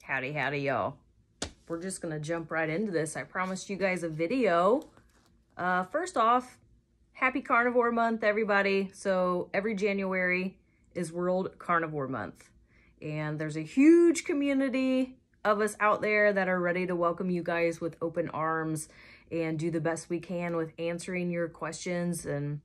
Howdy, y'all. We're just gonna jump right into this. I promised you guys a video. First off, happy Carnivore Month, everybody. So every January is World Carnivore Month. And there's a huge community of us out there that are ready to welcome you guys with open arms and do the best we can with answering your questions and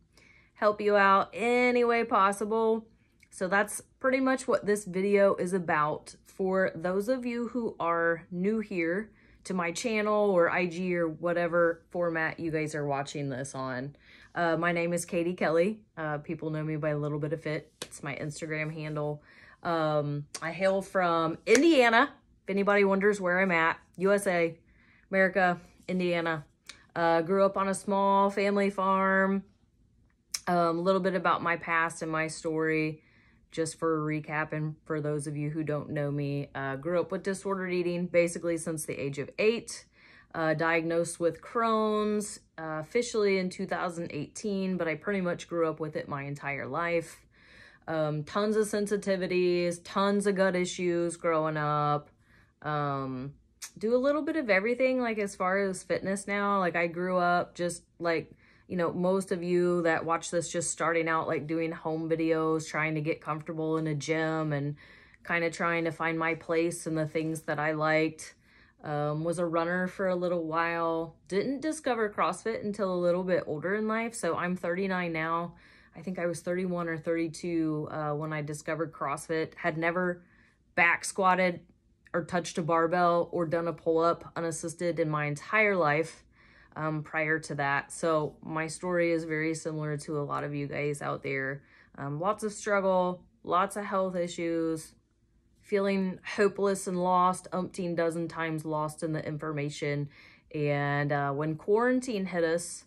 help you out any way possible. So that's pretty much what this video is about. For those of you who are new here to my channel or IG or whatever format you guys are watching this on, my name is Katie Kelly. People know me by Lilbitoffit. It's my Instagram handle. I hail from Indiana. If anybody wonders where I'm at, USA, America, Indiana. Grew up on a small family farm. A little bit about my past and my story, just for a recap, and for those of you who don't know me. Grew up with disordered eating basically since the age of 8. Diagnosed with Crohn's officially in 2018, but I pretty much grew up with it my entire life. Tons of sensitivities, tons of gut issues growing up. Do a little bit of everything, like as far as fitness now. Like I grew up just like, you know, most of you that watch this just starting out, like doing home videos, trying to get comfortable in a gym and kind of trying to find my place in the things that I liked. Was a runner for a little while. Didn't discover CrossFit until a little bit older in life. So I'm 39 now. I think I was 31 or 32 when I discovered CrossFit. Had never back squatted or touched a barbell or done a pull-up unassisted in my entire life prior to that. So my story is very similar to a lot of you guys out there. Lots of struggle, lots of health issues, feeling hopeless and lost, umpteen dozen times lost in the information. And when quarantine hit us,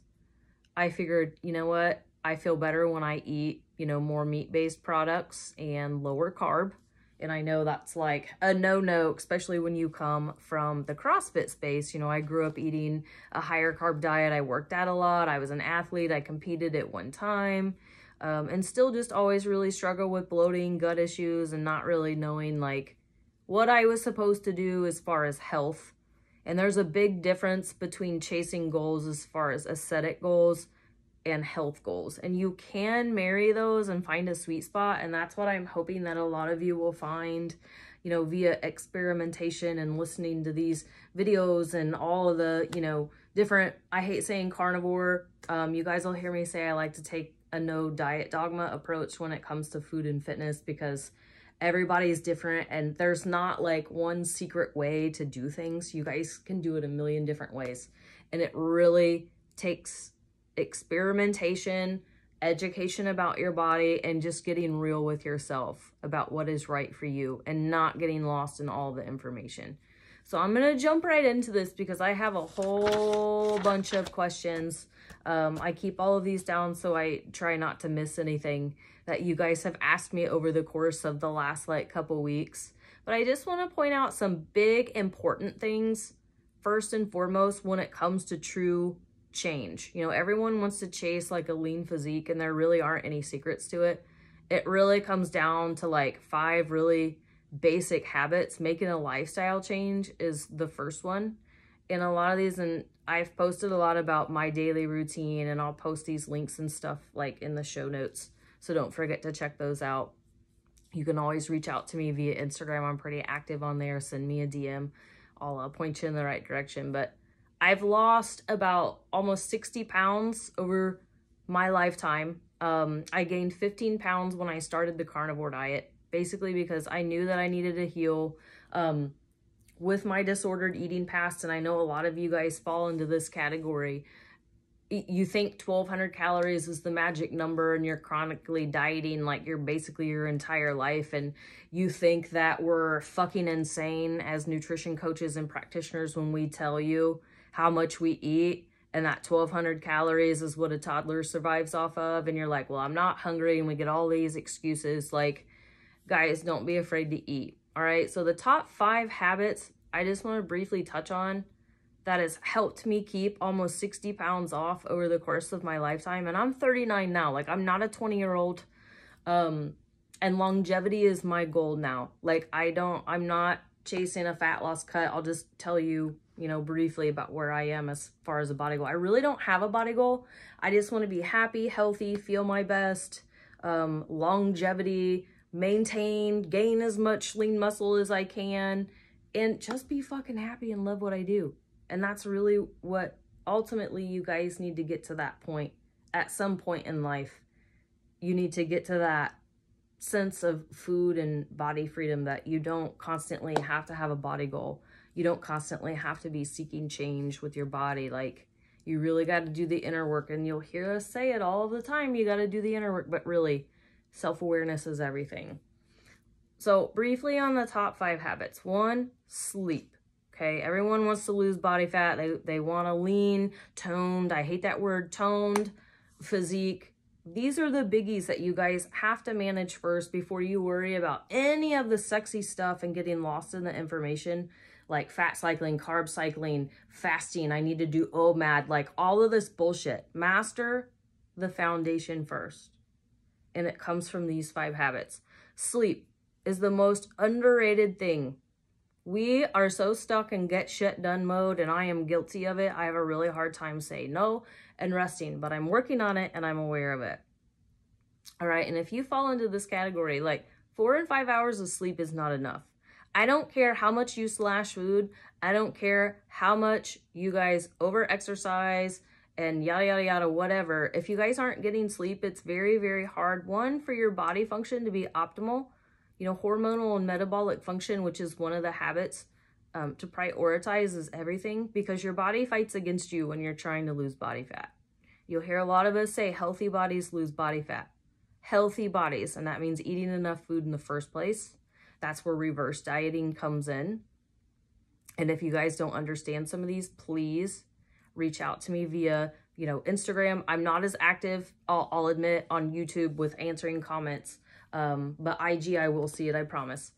I figured, you know what? I feel better when I eat, you know, more meat-based products and lower carb. And I know that's like a no-no, especially when you come from the CrossFit space. You know, I grew up eating a higher carb diet. I worked out a lot. I was an athlete. I competed at one time. And still just always really struggle with bloating, gut issues, and not really knowing like what I was supposed to do as far as health. And there's a big difference between chasing goals as far as aesthetic goals and health goals, and you can marry those and find a sweet spot. And that's what I'm hoping that a lot of you will find, you know, via experimentation and listening to these videos and all of the, you know, different, I hate saying carnivore. You guys will hear me say I like to take a no diet dogma approach when it comes to food and fitness, because everybody's different and there's not like one secret way to do things. You guys can do it a million different ways, and it really takes experimentation, education about your body, and just getting real with yourself about what is right for you and not getting lost in all the information. So I'm going to jump right into this because I have a whole bunch of questions. I keep all of these down so I try not to miss anything that you guys have asked me over the course of the last like couple weeks. But I just want to point out some big important things first and foremost when it comes to true change. You know, everyone wants to chase like a lean physique, and there really aren't any secrets to it. It really comes down to like 5 really basic habits. Making a lifestyle change is the first one. And a lot of these, and I've posted a lot about my daily routine, and I'll post these links and stuff like in the show notes. So don't forget to check those out. You can always reach out to me via Instagram. I'm pretty active on there. Send me a DM. I'll point you in the right direction. But I've lost about almost 60 pounds over my lifetime. I gained 15 pounds when I started the carnivore diet, basically because I knew that I needed to heal with my disordered eating past. And I know a lot of you guys fall into this category. You think 1,200 calories is the magic number, and you're chronically dieting like you're basically your entire life. And you think that we're fucking insane as nutrition coaches and practitioners when we tell you how much we eat, and that 1,200 calories is what a toddler survives off of. And you're like, well, I'm not hungry. And we get all these excuses. Like, guys, don't be afraid to eat. All right. So the top 5 habits I just want to briefly touch on that has helped me keep almost 60 pounds off over the course of my lifetime. And I'm 39 now. Like, I'm not a 20-year-old. And longevity is my goal now. Like, I'm not chasing a fat loss cut. I'll just tell you, you know, briefly about where I am as far as a body goal. I really don't have a body goal. I just want to be happy, healthy, feel my best, longevity, maintain, gain as much lean muscle as I can, and just be fucking happy and love what I do. And that's really what ultimately you guys need to get to that point. At some point in life, you need to get to that sense of food and body freedom that you don't constantly have to have a body goal. You don't constantly have to be seeking change with your body. Like, you really got to do the inner work, and you'll hear us say it all the time. You got to do the inner work, but really, self-awareness is everything. So briefly on the top 5 habits. 1, sleep. Okay, everyone wants to lose body fat. They want a lean, toned, I hate that word, toned physique. These are the biggies that you guys have to manage first before you worry about any of the sexy stuff and getting lost in the information, like fat cycling, carb cycling, fasting. I need to do OMAD, like all of this bullshit. Master the foundation first. And it comes from these 5 habits. Sleep is the most underrated thing. We are so stuck in get shit done mode, and I am guilty of it. I have a really hard time saying no and resting, but I'm working on it and I'm aware of it. All right, and if you fall into this category, like 4 and 5 hours of sleep is not enough. I don't care how much you slash food. I don't care how much you guys over-exercise and yada, yada, yada, whatever. If you guys aren't getting sleep, it's very, very hard. 1, for your body function to be optimal. You know, hormonal and metabolic function, which is one of the habits to prioritize, is everything, because your body fights against you when you're trying to lose body fat. You'll hear a lot of us say healthy bodies lose body fat. Healthy bodies, and that means eating enough food in the first place. That's where reverse dieting comes in. And if you guys don't understand some of these, please reach out to me via, you know, Instagram. I'm not as active, I'll admit, on YouTube with answering comments. But IG, I will see it, I promise.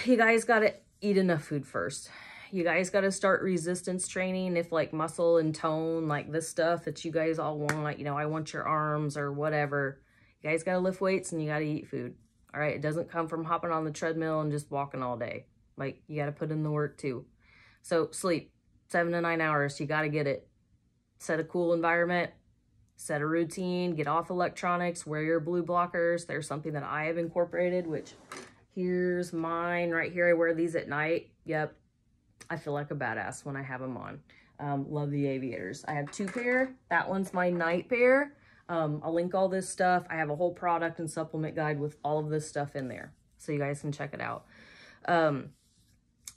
You guys got to eat enough food first. You guys got to start resistance training if like muscle and tone, like this stuff that you guys all want, you know, I want your arms or whatever. You guys got to lift weights and you got to eat food. All right. It doesn't come from hopping on the treadmill and just walking all day. Like, you got to put in the work too. So sleep, 7 to 9 hours. You got to get it. Set a cool environment. Set a routine, get off electronics, wear your blue blockers. There's something that I have incorporated, which here's mine right here. I wear these at night. Yep. I feel like a badass when I have them on. Love the aviators. I have 2 pair. That one's my night pair. I'll link all this stuff. I have a whole product and supplement guide with all of this stuff in there, so you guys can check it out.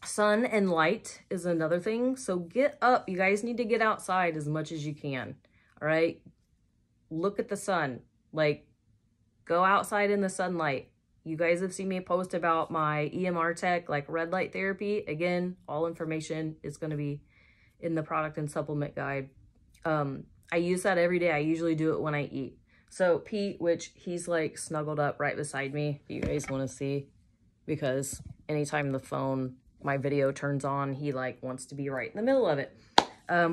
Sun and light is another thing. So get up. You guys need to get outside as much as you can. All right. Look at the sun. Like, go outside in the sunlight. You guys have seen me post about my EMR tech, like red light therapy. Again, all information is going to be in the product and supplement guide. I use that every day. I usually do it when I eat. So Pete, which he's like snuggled up right beside me, if you guys want to see, because anytime the phone, my video turns on, he like wants to be right in the middle of it.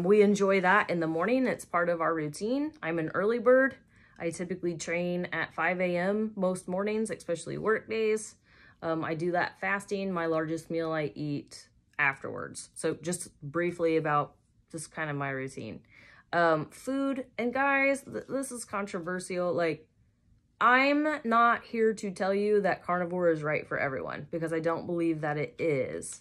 We enjoy that in the morning. It's part of our routine. I'm an early bird. I typically train at 5 a.m. most mornings, especially work days. I do that fasting. My largest meal I eat afterwards. So just briefly about just kind of my routine. Food, and guys, this is controversial. Like, I'm not here to tell you that carnivore is right for everyone, because I don't believe that it is.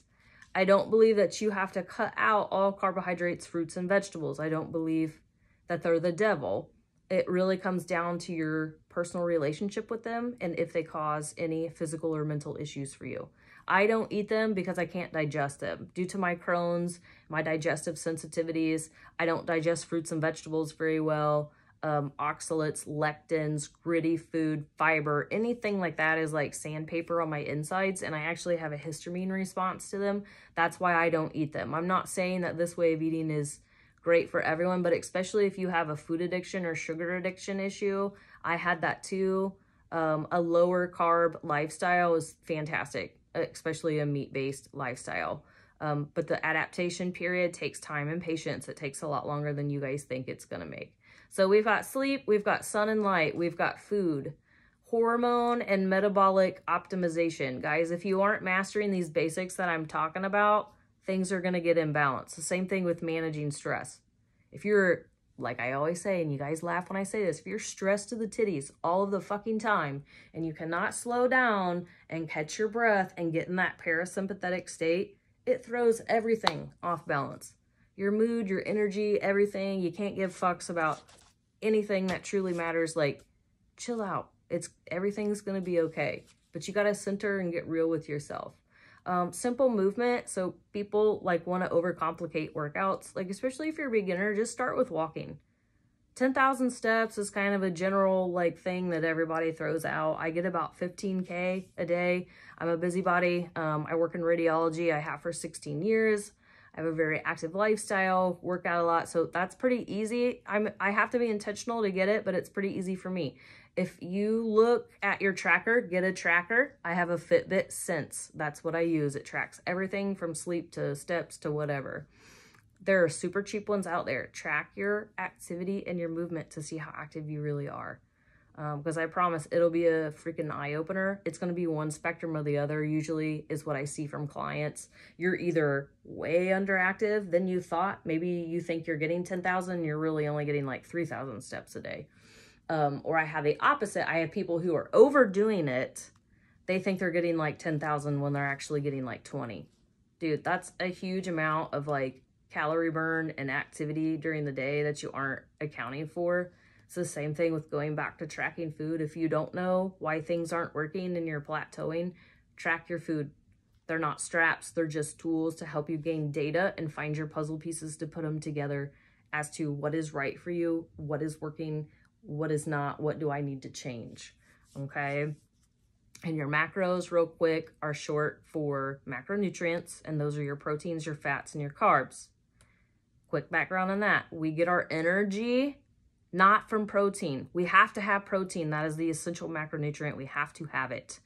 I don't believe that you have to cut out all carbohydrates, fruits, and vegetables. I don't believe that they're the devil. It really comes down to your personal relationship with them and if they cause any physical or mental issues for you. I don't eat them because I can't digest them. Due to my Crohn's, my digestive sensitivities, I don't digest fruits and vegetables very well. Oxalates, lectins, gritty food, fiber, anything like that is like sandpaper on my insides, and I actually have a histamine response to them. That's why I don't eat them. I'm not saying that this way of eating is great for everyone, but especially if you have a food addiction or sugar addiction issue, I had that too. A lower carb lifestyle is fantastic, especially a meat-based lifestyle. But the adaptation period takes time and patience. It takes a lot longer than you guys think it's gonna make. So we've got sleep, we've got sun and light, we've got food. hormone and metabolic optimization. Guys, if you aren't mastering these basics that I'm talking about, things are going to get imbalanced. The same thing with managing stress. If you're, like I always say, and you guys laugh when I say this, if you're stressed to the titties all of the fucking time and you cannot slow down and catch your breath and get in that parasympathetic state, it throws everything off balance. Your mood, your energy, everything. You can't give fucks about anything that truly matters. Like, chill out. Everything's going to be okay. But you got to center and get real with yourself. Simple movement. So people like want to overcomplicate workouts. Like, especially if you're a beginner, just start with walking. 10,000 steps is kind of a general like thing that everybody throws out. I get about 15K a day. I'm a busybody. I work in radiology. I have for 16 years. I have a very active lifestyle, work out a lot. So that's pretty easy. I have to be intentional to get it, but it's pretty easy for me. If you look at your tracker, get a tracker. I have a Fitbit Sense. That's what I use. It tracks everything from sleep to steps to whatever. There are super cheap ones out there. Track your activity and your movement to see how active you really are. Because I promise it'll be a freaking eye-opener. It's going to be one spectrum or the other, usually, is what I see from clients. You're either way underactive than you thought. Maybe you think you're getting 10,000 and you're really only getting like 3,000 steps a day. Or I have the opposite. I have people who are overdoing it. They think they're getting like 10,000 when they're actually getting like 20. Dude, that's a huge amount of like calorie burn and activity during the day that you aren't accounting for. It's the same thing with going back to tracking food. If you don't know why things aren't working and you're plateauing, track your food. They're not straps. They're just tools to help you gain data and find your puzzle pieces to put them together as to what is right for you, what is working, what is not, what do I need to change, okay? And your macros, real quick, are short for macronutrients, and those are your proteins, your fats, and your carbs. Quick background on that. We get our energy not from protein. We have to have protein. That is the essential macronutrient. We have to have it.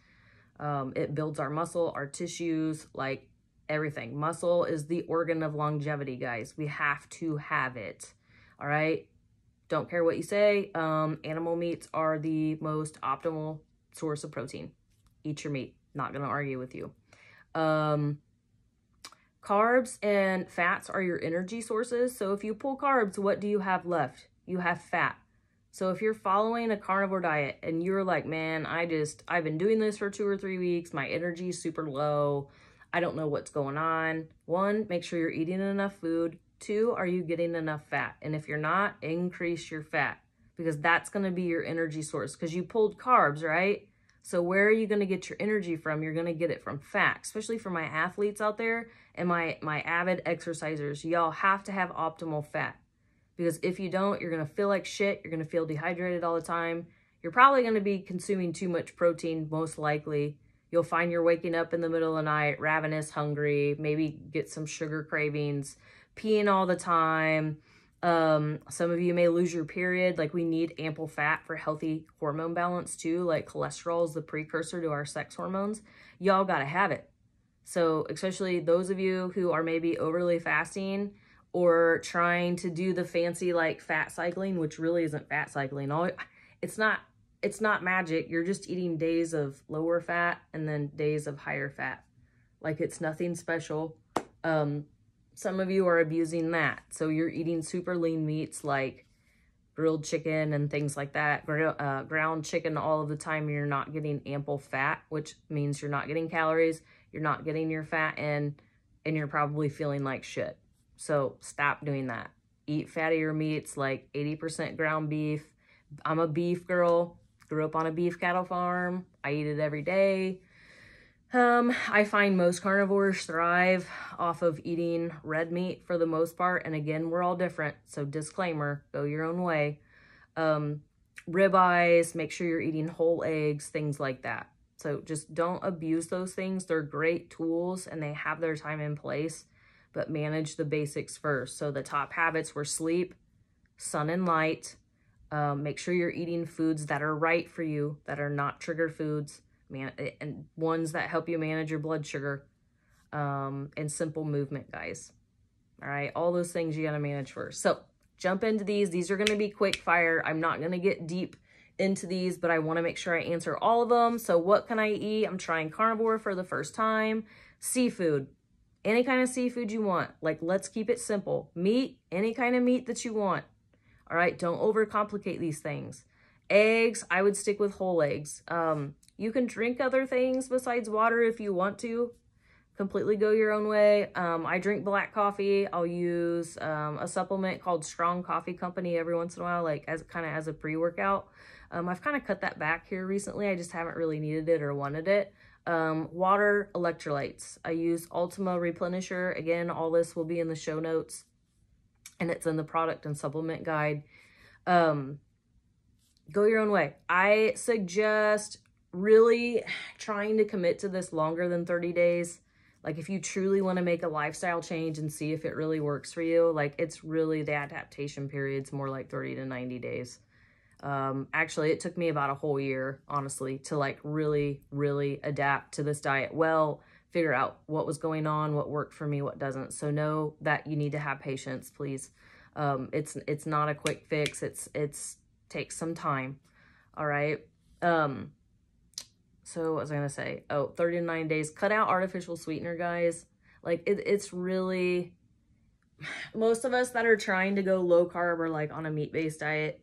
It builds our muscle, our tissues, like everything. Muscle is the organ of longevity, guys. We have to have it. All right? Don't care what you say. Animal meats are the most optimal source of protein. Eat your meat. Not going to argue with you. Carbs and fats are your energy sources. So if you pull carbs, what do you have left? You have fat. So if you're following a carnivore diet and you're like, man, I've been doing this for 2 or 3 weeks. My energy is super low. I don't know what's going on. 1, make sure you're eating enough food. 2, are you getting enough fat? And if you're not, increase your fat, because that's going to be your energy source, because you pulled carbs, right? So where are you going to get your energy from? You're going to get it from fat, especially for my athletes out there and my avid exercisers. Y'all have to have optimal fat. Because if you don't, you're going to feel like shit. You're going to feel dehydrated all the time. You're probably going to be consuming too much protein, most likely. You'll find you're waking up in the middle of the night, ravenous, hungry, maybe get some sugar cravings, peeing all the time. Some of you may lose your period. Like, we need ample fat for healthy hormone balance too. Like, cholesterol is the precursor to our sex hormones. Y'all got to have it. So especially those of you who are maybe overly fasting, or trying to do the fancy like fat cycling, which really isn't fat cycling. It's not magic. You're just eating days of lower fat and then days of higher fat. Like, it's nothing special. Some of you are abusing that. So you're eating super lean meats like grilled chicken and things like that, ground chicken all of the time, and you're not getting ample fat, which means you're not getting calories, you're not getting your fat in, and you're probably feeling like shit. So stop doing that. Eat fattier meats, like 80% ground beef. I'm a beef girl. Grew up on a beef cattle farm. I eat it every day. I find most carnivores thrive off of eating red meat for the most part. And again, we're all different. So disclaimer, go your own way. Ribeyes, make sure you're eating whole eggs, things like that. So just don't abuse those things. They're great tools and they have their time and place. But manage the basics first. So the top habits were sleep, sun and light. Make sure you're eating foods that are right for you, that are not trigger foods, and ones that help you manage your blood sugar, and simple movement, guys. All right, all those things you got to manage first. So jump into these. These are going to be quick fire. I'm not going to get deep into these, but I want to make sure I answer all of them. So what can I eat? I'm trying carnivore for the first time. Seafood, any kind of seafood you want. Like, let's keep it simple. Meat, any kind of meat that you want. All right, don't overcomplicate these things. Eggs, I would stick with whole eggs. You can drink other things besides water if you want to. Completely go your own way. I drink black coffee. I'll use a supplement called Strong Coffee Company every once in a while, like as a pre-workout. I've kind of cut that back here recently. I just haven't really needed it or wanted it. Water, electrolytes. I use Ultima Replenisher. Again, all this will be in the show notes, and it's in the product and supplement guide. Go your own way. I suggest really trying to commit to this longer than 30 days. Like, if you truly want to make a lifestyle change and see if it really works for you, like, it's really, the adaptation period's more like 30 to 90 days. Actually, it took me about a whole year, honestly, to like really adapt to this diet well, figure out what was going on, what worked for me, what doesn't. So know that you need to have patience, please. It's not a quick fix. It's takes some time. All right. So what was I going to say? Oh, 30 to 90 days. Cut out artificial sweetener, guys. Like, it's really, most of us that are trying to go low carb or like on a meat-based diet,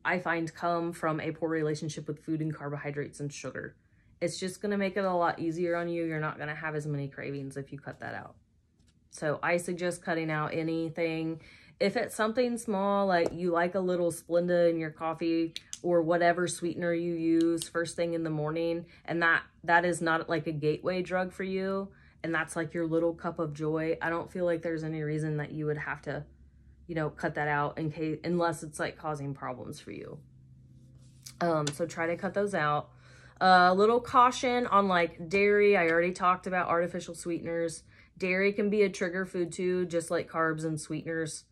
I find come from a poor relationship with food and carbohydrates and sugar. It's just going to make it a lot easier on you. You're not going to have as many cravings if you cut that out. So I suggest cutting out anything. If it's something small, like you like a little Splenda in your coffee or whatever sweetener you use first thing in the morning, and that is not like a gateway drug for you, and that's like your little cup of joy, I don't feel like there's any reason that you would have to, you know, cut that out in case, unless it's like causing problems for you. So try to cut those out. A little caution on like dairy. I already talked about artificial sweeteners. Dairy can be a trigger food too, just like carbs and sweeteners.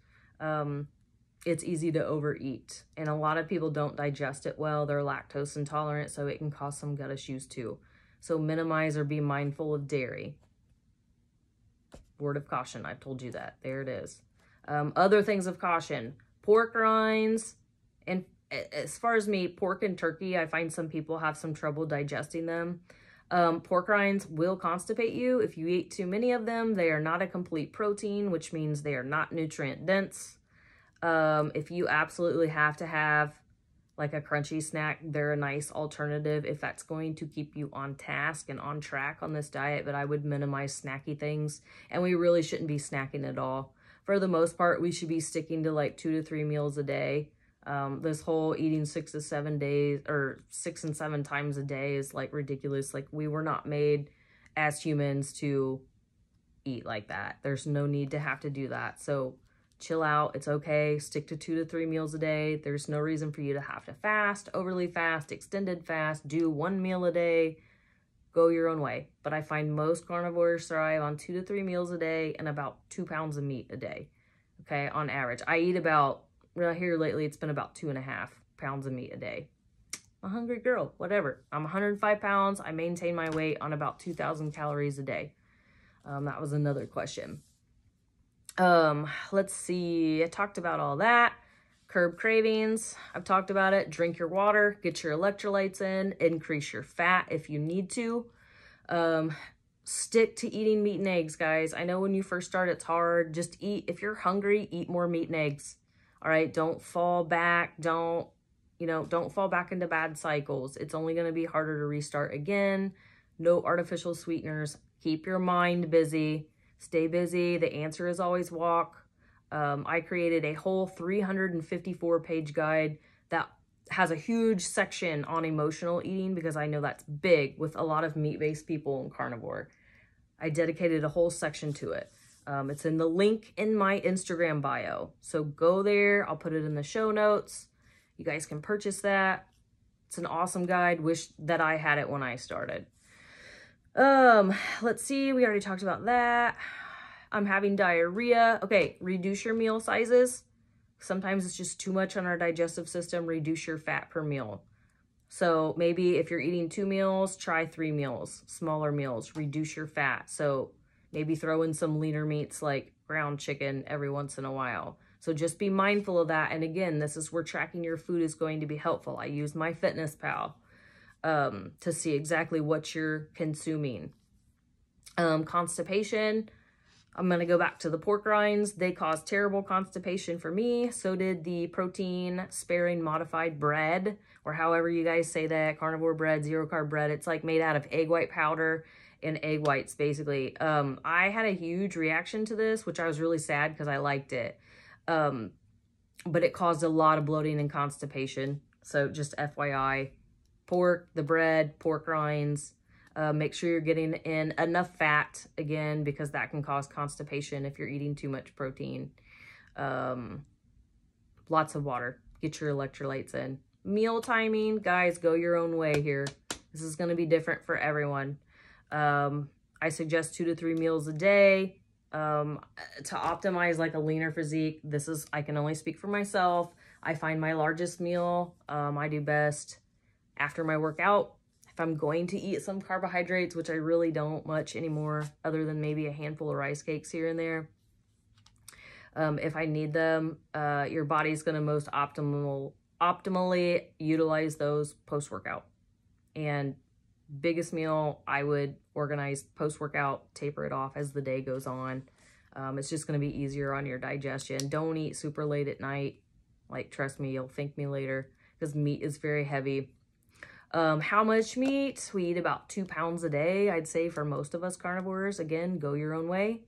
It's easy to overeat, and a lot of people don't digest it well. They're lactose intolerant, so it can cause some gut issues too. So minimize or be mindful of dairy. Word of caution, I've told you that. There it is. Other things of caution, pork rinds, and as far as meat, pork and turkey, I find some people have some trouble digesting them. Pork rinds will constipate you. If you eat too many of them, they are not a complete protein, which means they are not nutrient dense. If you absolutely have to have like a crunchy snack, they're a nice alternative if that's going to keep you on task and on track on this diet, but I would minimize snacky things, and we really shouldn't be snacking at all. For the most part, we should be sticking to like 2 to 3 meals a day. This whole eating 6 to 7 days or 6 and 7 times a day is like ridiculous. Like, we were not made as humans to eat like that. There's no need to have to do that. So chill out. It's okay. Stick to 2 to 3 meals a day. There's no reason for you to have to fast, overly fast, extended fast, do 1 meal a day. Go your own way. But I find most carnivores thrive on 2 to 3 meals a day and about 2 pounds of meat a day. Okay, on average. I eat about, well, here lately, it's been about 2.5 pounds of meat a day. I'm a hungry girl, whatever. I'm 105 pounds. I maintain my weight on about 2,000 calories a day. That was another question. Let's see. I talked about all that. Curb cravings. I've talked about it. Drink your water. Get your electrolytes in. Increase your fat if you need to. Stick to eating meat and eggs, guys. I know when you first start, it's hard. Just eat. If you're hungry, eat more meat and eggs. All right. Don't fall back. Don't fall back into bad cycles. It's only going to be harder to restart again. No artificial sweeteners. Keep your mind busy. Stay busy. The answer is always walk. I created a whole 354-page guide that has a huge section on emotional eating because I know that's big with a lot of meat-based people and carnivore. I dedicated a whole section to it. It's in the link in my Instagram bio. So go there. I'll put it in the show notes. You guys can purchase that. It's an awesome guide. Wish that I had it when I started. Let's see. We already talked about that. I'm having diarrhea. Okay, reduce your meal sizes. Sometimes it's just too much on our digestive system. Reduce your fat per meal. So maybe if you're eating 2 meals, try 3 meals, smaller meals. Reduce your fat. So maybe throw in some leaner meats like ground chicken every once in a while. So just be mindful of that. And again, this is where tracking your food is going to be helpful. I use MyFitnessPal to see exactly what you're consuming. Constipation, I'm going to go back to the pork rinds. They cause terrible constipation for me. So did the protein sparing modified bread, or however you guys say that, carnivore bread, zero carb bread. It's like made out of egg white powder and egg whites, basically. I had a huge reaction to this, which I was really sad because I liked it. But it caused a lot of bloating and constipation. So just FYI, pork, the bread, pork rinds. Make sure you're getting in enough fat, again, because that can cause constipation if you're eating too much protein. Lots of water. Get your electrolytes in. Meal timing, guys, go your own way here. This is going to be different for everyone. I suggest 2 to 3 meals a day to optimize like a leaner physique. This is, I can only speak for myself. I find my largest meal, I do best after my workout. If I'm going to eat some carbohydrates, which I really don't much anymore, other than maybe a handful of rice cakes here and there. If I need them, your body's going to most optimally utilize those post-workout. And biggest meal, I would organize post-workout, taper it off as the day goes on. It's just going to be easier on your digestion. Don't eat super late at night. Like, trust me, you'll thank me later, because meat is very heavy. How much meat? We eat about 2 pounds a day, I'd say, for most of us carnivores. Again, go your own way.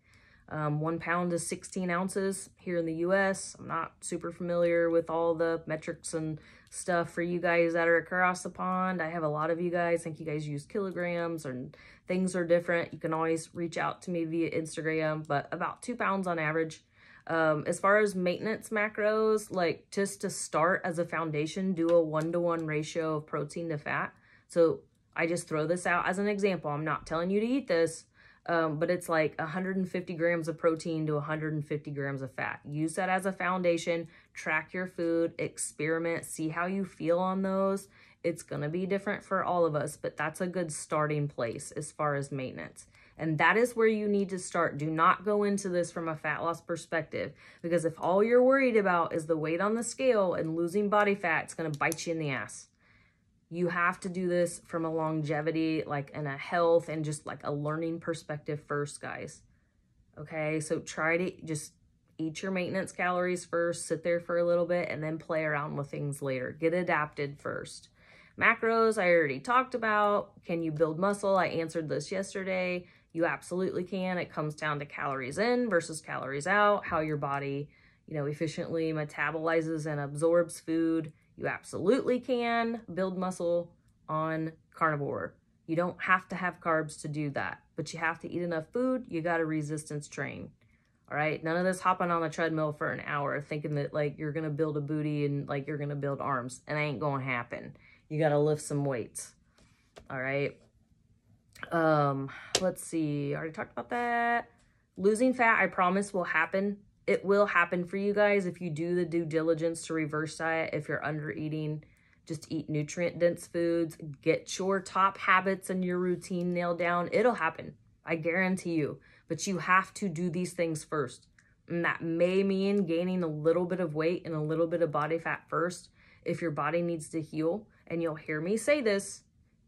1 pound is 16 ounces here in the US. I'm not super familiar with all the metrics and stuff for you guys that are across the pond. I have a lot of you guys, I think you guys use kilograms, and things are different. You can always reach out to me via Instagram, but about 2 pounds on average. As far as maintenance macros, like just to start as a foundation, do a 1-to-1 ratio of protein to fat. So I just throw this out as an example. I'm not telling you to eat this, but it's like 150 grams of protein to 150 grams of fat. Use that as a foundation, track your food, experiment, see how you feel on those. It's going to be different for all of us, but that's a good starting place as far as maintenance. And that is where you need to start. Do not go into this from a fat loss perspective, because if all you're worried about is the weight on the scale and losing body fat, it's going to bite you in the ass. You have to do this from a longevity, like in a health and just like a learning perspective first, guys. Okay, so try to just eat your maintenance calories first, sit there for a little bit, and then play around with things later. Get adapted first. Macros, I already talked about. Can you build muscle? I answered this yesterday. You absolutely can. It comes down to calories in versus calories out, how your body, efficiently metabolizes and absorbs food. You absolutely can build muscle on carnivore. You don't have to have carbs to do that, but you have to eat enough food. You got to resistance train. All right. None of this hopping on the treadmill for an hour thinking that like you're going to build a booty and like you're going to build arms. And that ain't going to happen. You got to lift some weights. All right. Let's see. I already talked about that. Losing fat, I promise, will happen. It will happen for you guys if you do the due diligence to reverse diet. If you're under eating, just eat nutrient dense foods. Get your top habits and your routine nailed down. It'll happen. I guarantee you. But you have to do these things first. And that may mean gaining a little bit of weight and a little bit of body fat first if your body needs to heal. And you'll hear me say this.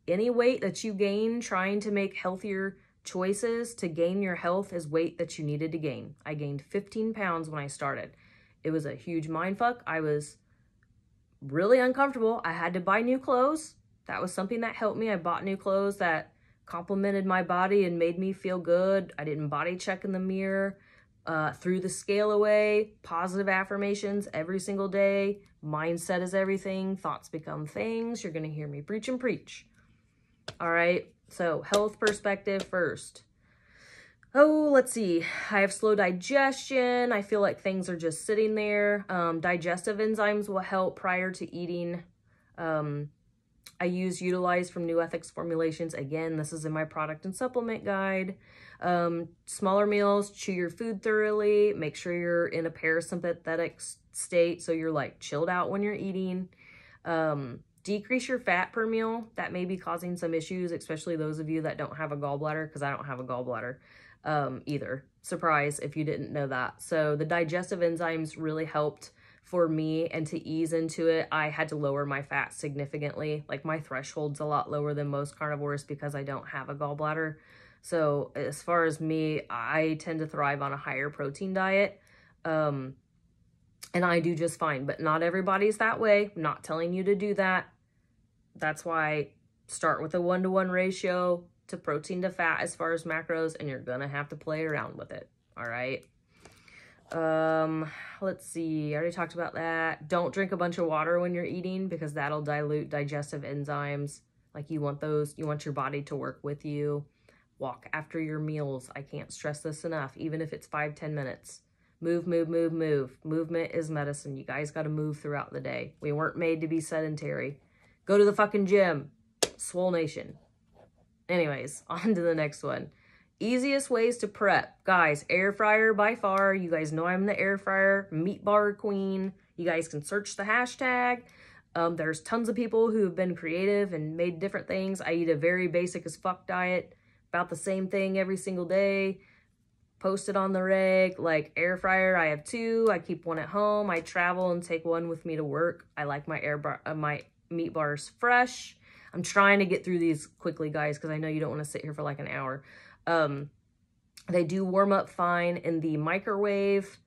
Any weight that you gain trying to make healthier choices to gain your health is weight that you needed to gain. I gained 15 pounds when I started. It was a huge mindfuck. I was really uncomfortable. I had to buy new clothes. That was something that helped me. I bought new clothes that complimented my body and made me feel good. I didn't body check in the mirror. Threw the scale away. Positive affirmations every single day. Mindset is everything. Thoughts become things. You're going to hear me preach and preach. All right. So health perspective first. Oh, let's see. I have slow digestion. I feel like things are just sitting there. Digestive enzymes will help prior to eating. I utilize from New Ethics formulations. Again, this is in my product and supplement guide. Smaller meals, chew your food thoroughly. Make sure you're in a parasympathetic state, so you're like chilled out when you're eating. decrease your fat per meal. That may be causing some issues, especially those of you that don't have a gallbladder, because I don't have a gallbladder either. Surprise if you didn't know that. So the digestive enzymes really helped for me, and to ease into it, I had to lower my fat significantly. Like my threshold's a lot lower than most carnivores because I don't have a gallbladder. So as far as me, I tend to thrive on a higher protein diet. And I do just fine, but not everybody's that way. I'm not telling you to do that. That's why start with a 1-to-1 ratio to protein to fat as far as macros, and you're gonna have to play around with it. All right. Let's see. I already talked about that. Don't drink a bunch of water when you're eating because that'll dilute digestive enzymes. Like you want those, you want your body to work with you. Walk after your meals. I can't stress this enough, even if it's 5-10 minutes. Move, move, move, move. Movement is medicine. You guys got to move throughout the day. We weren't made to be sedentary. Go to the fucking gym. Swole Nation. Anyways, on to the next one. Easiest ways to prep. Guys, air fryer by far. You guys know I'm the air fryer meat bar queen. You guys can search the hashtag. There's tons of people who have been creative and made different things. I eat a very basic as fuck diet. About the same thing every single day. Post it on the reg. Like air fryer, I have 2. I keep one at home. I travel and take one with me to work. I like my my meat bars fresh. I'm trying to get through these quickly, guys, because I know you don't want to sit here for like an hour. They do warm up fine in the microwave.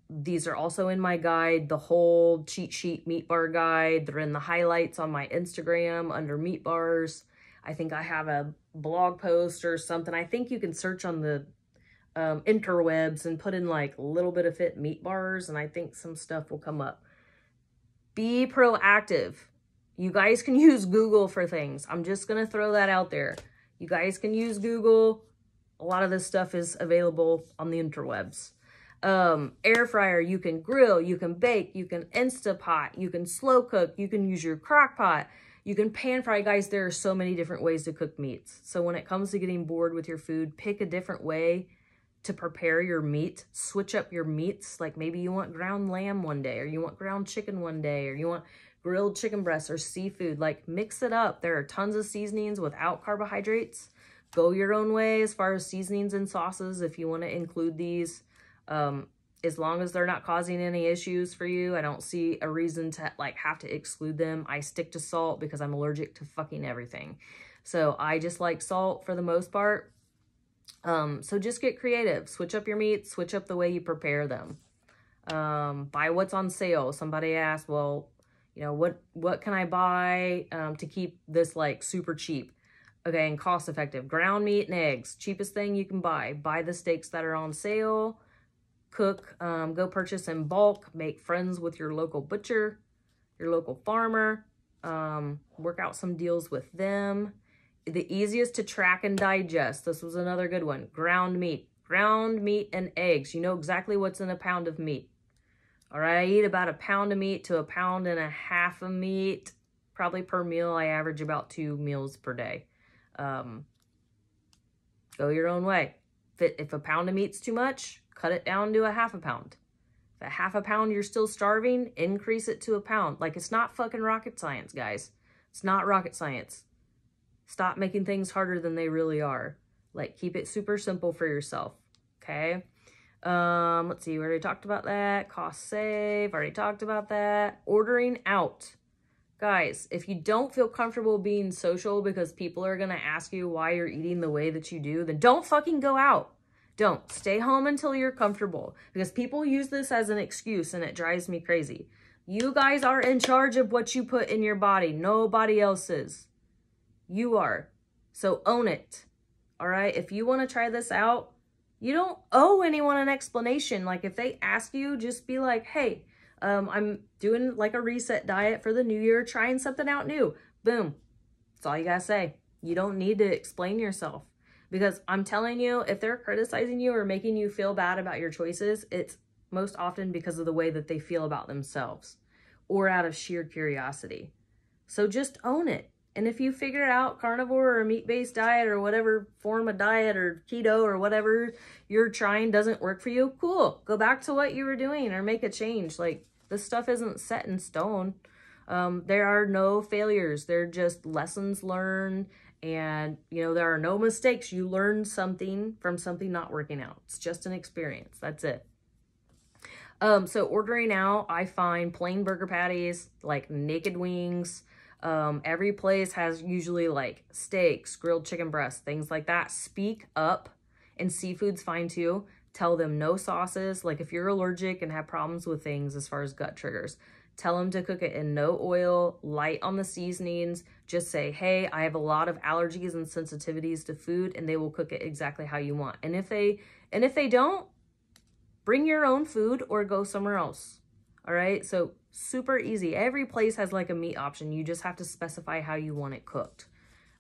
These are also in my guide, the whole cheat sheet meat bar guide. They're in the highlights on my Instagram under meat bars. I think I have a blog post or something. I think you can search on the interwebs and put in like Lilbitoffit meat bars, and I think some stuff will come up. Be proactive. You guys can use Google for things. I'm just going to throw that out there. You guys can use Google. A lot of this stuff is available on the interwebs. Air fryer, you can grill, you can bake, you can Instapot, you can slow cook, you can use your crock pot, you can pan fry. Guys, there are so many different ways to cook meats. So when it comes to getting bored with your food, pick a different way to prepare your meat. Switch up your meats. Like maybe you want ground lamb one day, or you want ground chicken one day, or you want grilled chicken breasts or seafood. Like mix it up. There are tons of seasonings without carbohydrates. Go your own way as far as seasonings and sauces if you want to include these. As long as they're not causing any issues for you, I don't see a reason to like have to exclude them. I stick to salt because I'm allergic to fucking everything. So I just like salt for the most part. So just get creative. Switch up your meats. Switch up the way you prepare them. Buy what's on sale. Somebody asked, well, you know, what can I buy to keep this like super cheap? Okay, and cost effective. Ground meat and eggs. Cheapest thing you can buy. Buy the steaks that are on sale. Cook, go purchase in bulk. Make friends with your local butcher, your local farmer. Work out some deals with them. The easiest to track and digest. This was another good one. Ground meat. Ground meat and eggs. You know exactly what's in a pound of meat. All right, I eat about a pound of meat to 1.5 pounds of meat. Probably per meal, I average about 2 meals per day. Go your own way. If a pound of meat's too much, cut it down to 1/2 pound. If 1/2 pound you're still starving, increase it to 1 pound. Like, it's not fucking rocket science, guys. It's not rocket science. Stop making things harder than they really are. Like, keep it super simple for yourself, okay? Let's see, we already talked about that. Cost save, already talked about that. Ordering out. Guys, if you don't feel comfortable being social because people are going to ask you why you're eating the way that you do, then don't fucking go out. Don't. Stay home until you're comfortable, because people use this as an excuse and it drives me crazy. You guys are in charge of what you put in your body. Nobody else is. You are. So own it. All right? If you want to try this out, you don't owe anyone an explanation. Like, if they ask you, just be like, hey, I'm doing like a reset diet for the new year, trying something out new. Boom. That's all you gotta say. You don't need to explain yourself, because I'm telling you, if they're criticizing you or making you feel bad about your choices, it's most often because of the way that they feel about themselves or out of sheer curiosity. So just own it. And if you figure out carnivore or a meat-based diet or whatever form of diet or keto or whatever you're trying doesn't work for you, cool. Go back to what you were doing or make a change. Like, this stuff isn't set in stone. There are no failures. They're just lessons learned. And, you know, there are no mistakes. You learn something from something not working out. It's just an experience. That's it. So ordering out, I find plain burger patties, like naked wings. Every place has usually like steaks, grilled chicken breasts, things like that. Speak up. And seafood's fine too. Tell them no sauces. Like if you're allergic and have problems with things as far as gut triggers, tell them to cook it in no oil, light on the seasonings. Just say, hey, I have a lot of allergies and sensitivities to food, and they will cook it exactly how you want. And if they don't, bring your own food or go somewhere else. All right. So super easy. Every place has like a meat option. You just have to specify how you want it cooked.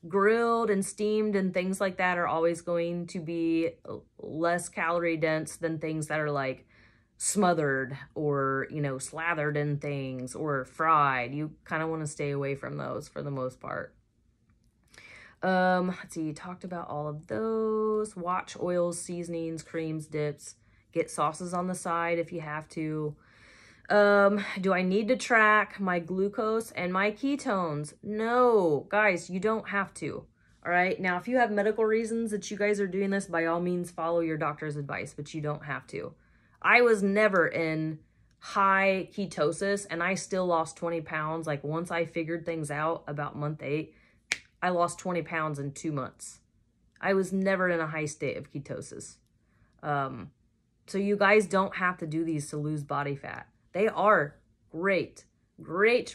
Grilled and steamed and things like that are always going to be less calorie dense than things that are like smothered or, you know, slathered in things or fried. You kind of want to stay away from those for the most part. Let's see, talked about all of those. Watch oils, seasonings, creams, dips. Get sauces on the side if you have to. Do I need to track my glucose and my ketones? No, guys, you don't have to. All right. Now, if you have medical reasons that you guys are doing this, by all means, follow your doctor's advice, but you don't have to. I was never in high ketosis and I still lost 20 pounds. Like once I figured things out about month 8, I lost 20 pounds in 2 months. I was never in a high state of ketosis. So you guys don't have to do these to lose body fat. They are great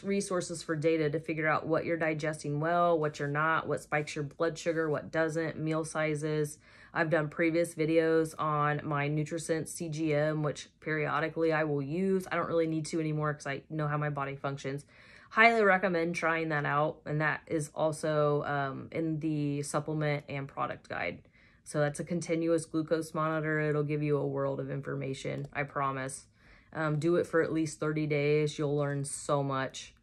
resources for data to figure out what you're digesting well, what you're not, what spikes your blood sugar, what doesn't, meal sizes. I've done previous videos on my NutriSense CGM, which periodically I will use. I don't really need to anymore because I know how my body functions. Highly recommend trying that out. And that is also in the supplement and product guide. So that's a continuous glucose monitor. It'll give you a world of information, I promise. Do it for at least 30 days. You'll learn so much.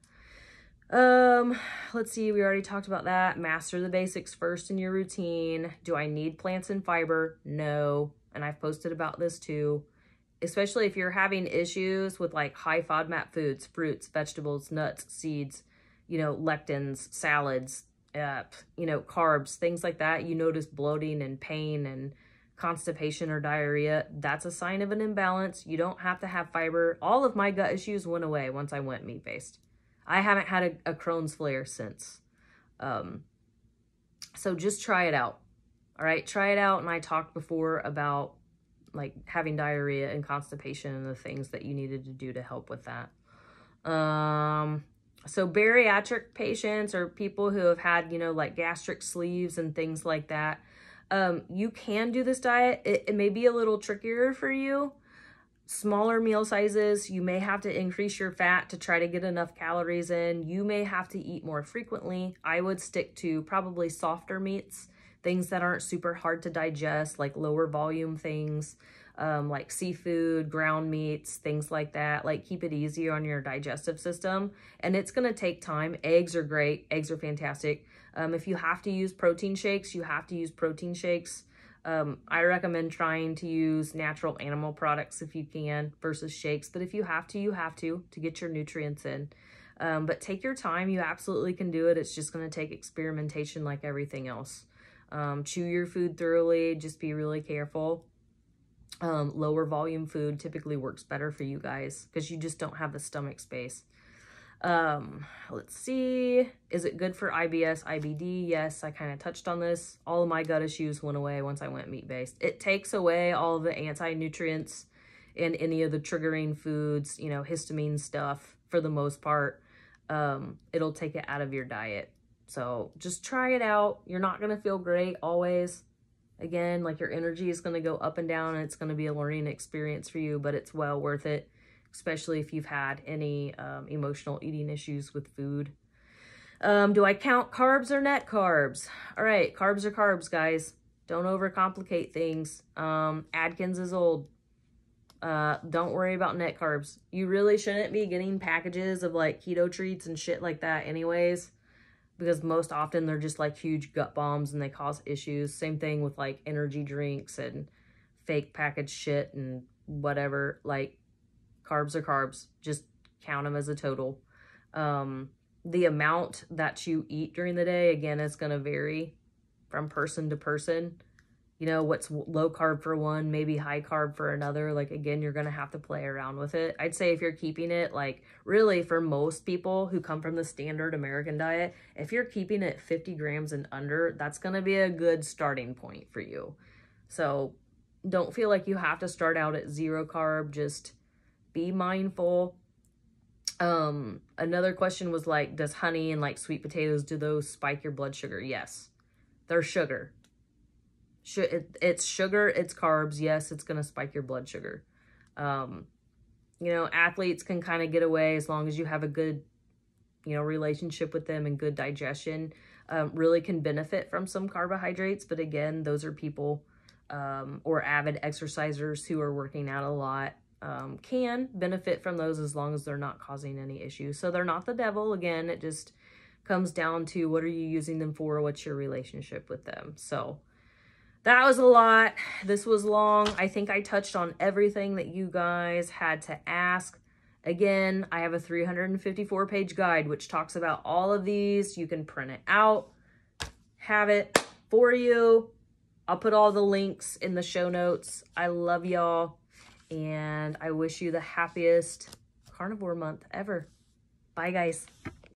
Let's see. We already talked about that. Master the basics first in your routine. Do I need plants and fiber? No. And I've posted about this too. Especially if you're having issues with like high FODMAP foods, fruits, vegetables, nuts, seeds, you know, lectins, salads, you know, carbs, things like that. You notice bloating and pain and constipation or diarrhea. That's a sign of an imbalance. You don't have to have fiber. All of my gut issues went away once I went meat-based. I haven't had a Crohn's flare since. So just try it out. All right, try it out. And I talked before about like having diarrhea and constipation and the things that you needed to do to help with that. So bariatric patients or people who have had, you know, like gastric sleeves and things like that, you can do this diet. It may be a little trickier for you. Smaller meal sizes, you may have to increase your fat to try to get enough calories in. You may have to eat more frequently. I would stick to probably softer meats, things that aren't super hard to digest, like lower volume things, like seafood, ground meats, things like that. Like keep it easy on your digestive system. And it's going to take time. Eggs are great. Eggs are fantastic. If you have to use protein shakes, you have to use protein shakes. I recommend trying to use natural animal products if you can versus shakes. But if you have to get your nutrients in. But take your time. You absolutely can do it. It's just going to take experimentation like everything else. Chew your food thoroughly. Just be really careful. Lower volume food typically works better for you guys because you just don't have the stomach space. Let's see. Is it good for IBS IBD? Yes, I kind of touched on this. All of my gut issues went away once I went meat-based. It takes away all of the anti-nutrients and any of the triggering foods, you know, histamine stuff for the most part. It'll take it out of your diet. So just try it out. You're not going to feel great always. Again, like your energy is going to go up and down and it's going to be a learning experience for you, but it's well worth it, especially if you've had any emotional eating issues with food. Do I count carbs or net carbs? All right, carbs are carbs, guys. Don't overcomplicate things. Atkins is old. Don't worry about net carbs. You really shouldn't be getting packages of like keto treats and shit like that anyways, because most often they're just like huge gut bombs and they cause issues. Same thing with like energy drinks and fake packaged shit and whatever. Like carbs are carbs. Just count them as a total. The amount that you eat during the day, again, is going to vary from person to person. You know, what's low carb for one, maybe high carb for another. Like, again, you're going to have to play around with it. I'd say if you're keeping it, like, really for most people who come from the standard American diet, if you're keeping it 50 grams and under, that's going to be a good starting point for you. So don't feel like you have to start out at 0 carb. Just be mindful. Another question was like, does honey and like sweet potatoes, do those spike your blood sugar? Yes, they're sugar. It's sugar, it's carbs. Yes, it's going to spike your blood sugar. You know, athletes can kind of get away as long as you have a good, you know, relationship with them and good digestion, really can benefit from some carbohydrates. But again, those are people, or avid exercisers who are working out a lot, can benefit from those as long as they're not causing any issues. So they're not the devil. Again, it just comes down to what are you using them for? What's your relationship with them? So that was a lot. This was long. I think I touched on everything that you guys had to ask. Again, I have a 354-page guide, which talks about all of these. You can print it out, have it for you. I'll put all the links in the show notes. I love y'all, and I wish you the happiest carnivore month ever. Bye, guys.